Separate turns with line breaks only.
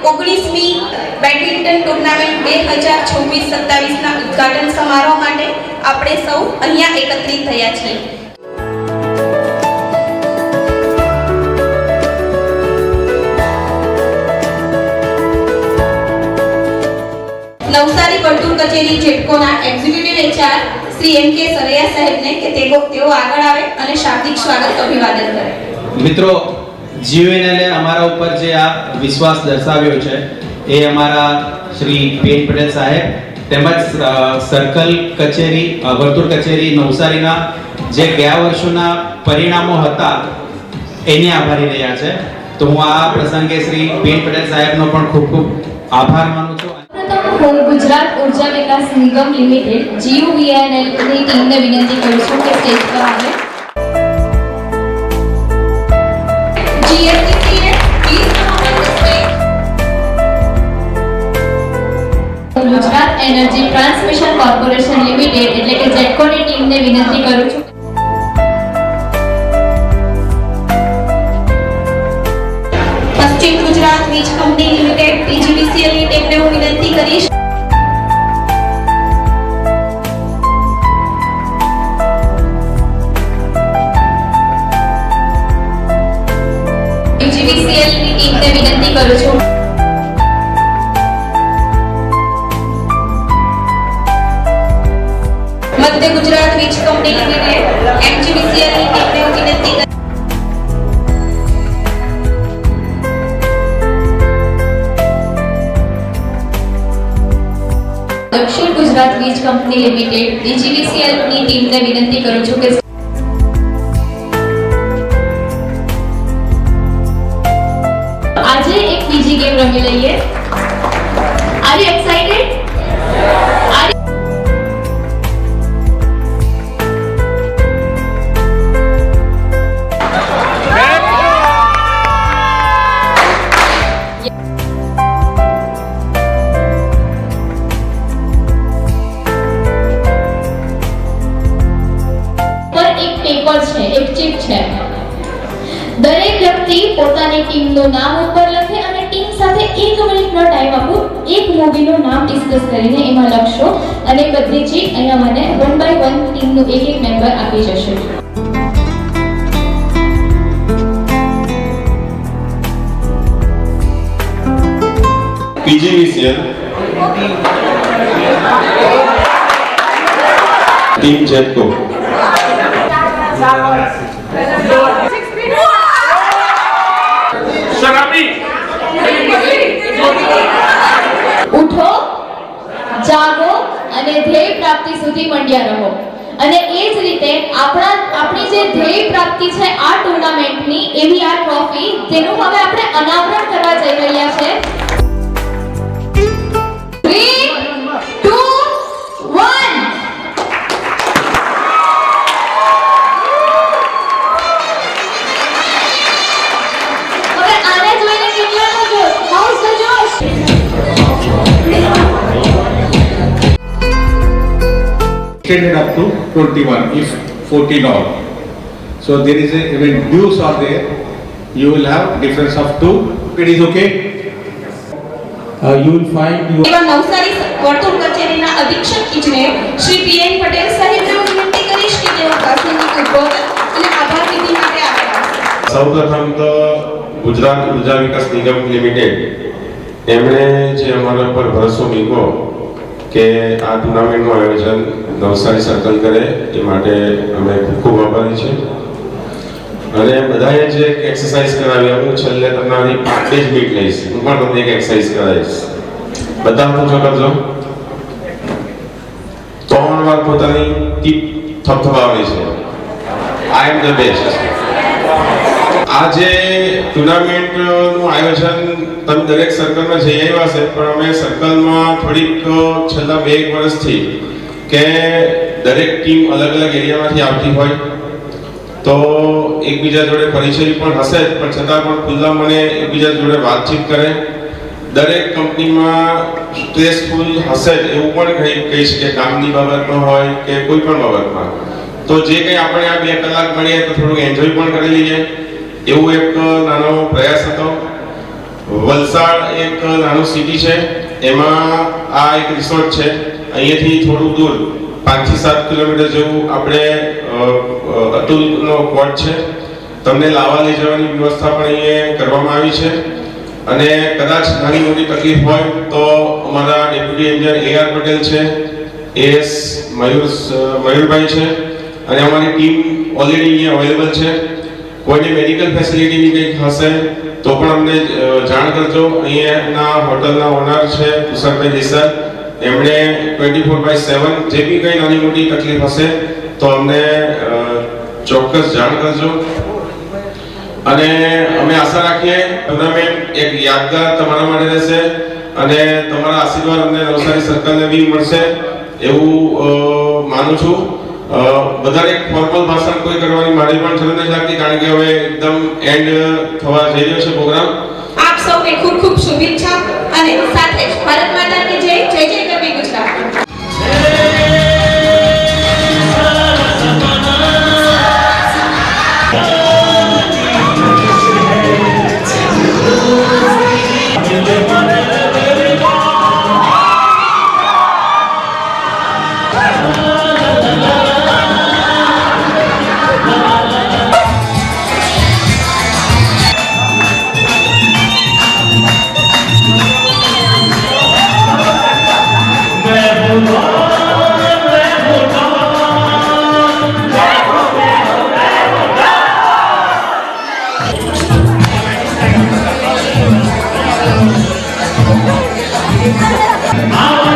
19મી badminton tournament 2026-27ના ઉદ્ઘાટન સમારોહ માટે આપણે સૌ અહીંયા એકત્રિત થયા છીએ. નવસારી વર્તુળ કચેરી જેટકોના executive HR Shri M.K. Saraiya સાહેબને કે તેઓ આગળ આવે અને શાબ્દિક સ્વાગત અભિવાદન કરે.
મિત્રો, જીયુએનએલે અમારા ઉપર જે આ વિશ્વાસ દર્શાવ્યો છે એ અમારા શ્રી P.N. પટેલ સાહેબ તેમજ સર્કલ કચેરી વર્તુળ કચેરી નવસારીના જે ગયા વર્ષોના પરિણામો હતા એની આભારી રહ્યા છે. તો હું આ પ્રસંગે શ્રી P.N. પટેલ સાહેબનો પણ ખૂબ ખૂબ આભાર માનું છું.
હું ગુજરાત ઉર્જા વિકાસ નિગમ લિમિટેડ GUVNL ની ટીમને વિનંતી કરું છું કે સ્ટેજ પર આવે. Gujarat energy transmission corporation limited એટલે કે જેટકોની ટીમને વિનંતી કરું છું.
પશ્ચિમ ગુજરાત વીજ કંપની લિમિટેડ PGVCL ની ટીમને હું વિનંતી કરીશ. PGVCL ની ટીમને વિનંતી કરું છું. મધ્ય ગુજરાત વીજ કંપની લિમિટેડ MGVCL ની ટીમને હું વિનંતી કરીશ.
દક્ષિણ ગુજરાત વીજ કંપની લિમિટેડ DGVCL ની ટીમને વિનંતી કરું છું કે આજે એક બીજી ગેમ રમી લઈએ. Are you excited? પેપર છે, એક ચીટ છે. દરેક વ્યક્તિ પોતાની ટીમનું નામ ઉપર લખે અને ટીમ સાથે 1 મિનિટનો ટાઈમ આપો. એક મૂવીનું નામ ડિસ્કસ કરીને એમાં લખશો અને બધી ચીટ અહીંયા મને 1 બાય 1 ટીમનું એક મેમ્બર આપી જશે.
PGVCL टीम जेटको
ઉઠો, જાગો અને ધ્યેય પ્રાપ્તિ સુધી મંડ્યા રહો. અને એ જ રીતે આપણી જે ધ્યેય પ્રાપ્તિ છે આ ટુર્નામેન્ટની, એવી આ ટ્રોફી જેનું હવે આપણે અનાવરણ કરવા જઈ રહ્યા છે. 3 2 1 હવે આને જોઈને કેટલાનો જોશ? How's the josh.
Extended up to 21 if 14 all. So there is a when dues are there, you will have difference of 2. It is okay. You will find your
એવા નવસારી વર્તુળ કચેરીના અધિક્ષક ઇજનેર શ્રી P.N. પટેલ સાહેબને હું વિનંતી કરીશ કે તેઓ પ્રાસંગિક ઉદ્બોધન અને આભાર વિધિ માટે આગળ આવશે.
સૌપ્રથમ તો ગુજરાત ઉર્જા વિકાસ નિગમ લિમિટેડ એમણે જે અમારા પર ભરોસો મૂક્યો કે આ ટુર્નામેન્ટનું આયોજન નવસારી સર્કલ કરે એ માટે અમે ખૂબ આભારી છીએ. અને બધાએ જે એક એક્સરસાઇઝ કરાવી, હું છેલ્લે તમારી 5 જ મિનિટ લઈશ, હું પણ તમને એક એક્સરસાઇઝ કરાવીશ. બધા પૂછો કરજો. 3 વાર પોતાની ટીપ થપથપાવવાની છે. આઈ એમ ધ બેસ્ટ. આ જે ટુર્નામેન્ટનું આયોજન તમે દરેક સર્કલમાં જઈ આવ્યા છે, પણ અમે સર્કલમાં થોડીક છેલ્લા 2 વર્ષથી કે દરેક ટીમ અલગ અલગ એરિયામાંથી આવતી હોય તો એકબીજા જોડે પરિચય પણ હશે જ, પણ છતાં પણ ખુલ્લા મને એકબીજા જોડે વાતચીત કરે. દરેક કંપનીમાં સ્ટ્રેસફુલ હશે જ, એવું પણ કહી શકે, કામની બાબતમાં હોય કે કોઈ પણ બાબતમાં. તો જે કંઈ આપણે આ 2 કલાક મળીએ તો થોડું એન્જોય પણ કરી લઈએ, એવું એક નાનો પ્રયાસ હતો. વલસાડ એક નાનું સિટી છે, એમાં આ એક રિસોર્ટ છે. અહીંયાથી થોડું દૂર 5 થી 7 કિલોમીટર જેવું આપણે અતુલનો કોટ છે. તમને લાવવા લઈ જવાની વ્યવસ્થા પણ અહીંયા કરવામાં આવી છે. અને કદાચ નાની મોટી તકલીફ હોય તો અમારા ડેપ્યુટી એન્જિનિયર AR પટેલ છે, AS મયુરભાઈ છે, અને અમારી ટીમ ઓલરેડી અહીંયા અવેલેબલ છે. કોઈને મેડિકલ ફેસિલિટીની કંઈક હશે તો પણ અમને જાણ કરજો. અહીંયાના હોટલના ઓનર છે તુષારભાઈ દેસાઈ, એમણે 24/7 જે બી કંઈ નાની મોટી તકલીફ હશે તો અમને ચોક્કસ જાણ કરજો. અને અમે આશા રાખીએ ટુર્નામેન્ટ એક યાદગાર તમારા માટે રહેશે અને તમારા આશીર્વાદ અમને નવસારી સર્કલને બી મળશે એવું માનું છું. વધારે ફોર્મલ ભાષણ કોઈ કરવાની મારી પણ જરૂર નથી લાગતી, કારણ કે હવે એકદમ એન્ડ થવા જઈ રહ્યો છે પ્રોગ્રામ.
આપ સૌને ખૂબ ખૂબ શુભેચ્છા અને સાથે જ ભારત માતા કી જય, જય જય ગરવી ગુજરાત.
Now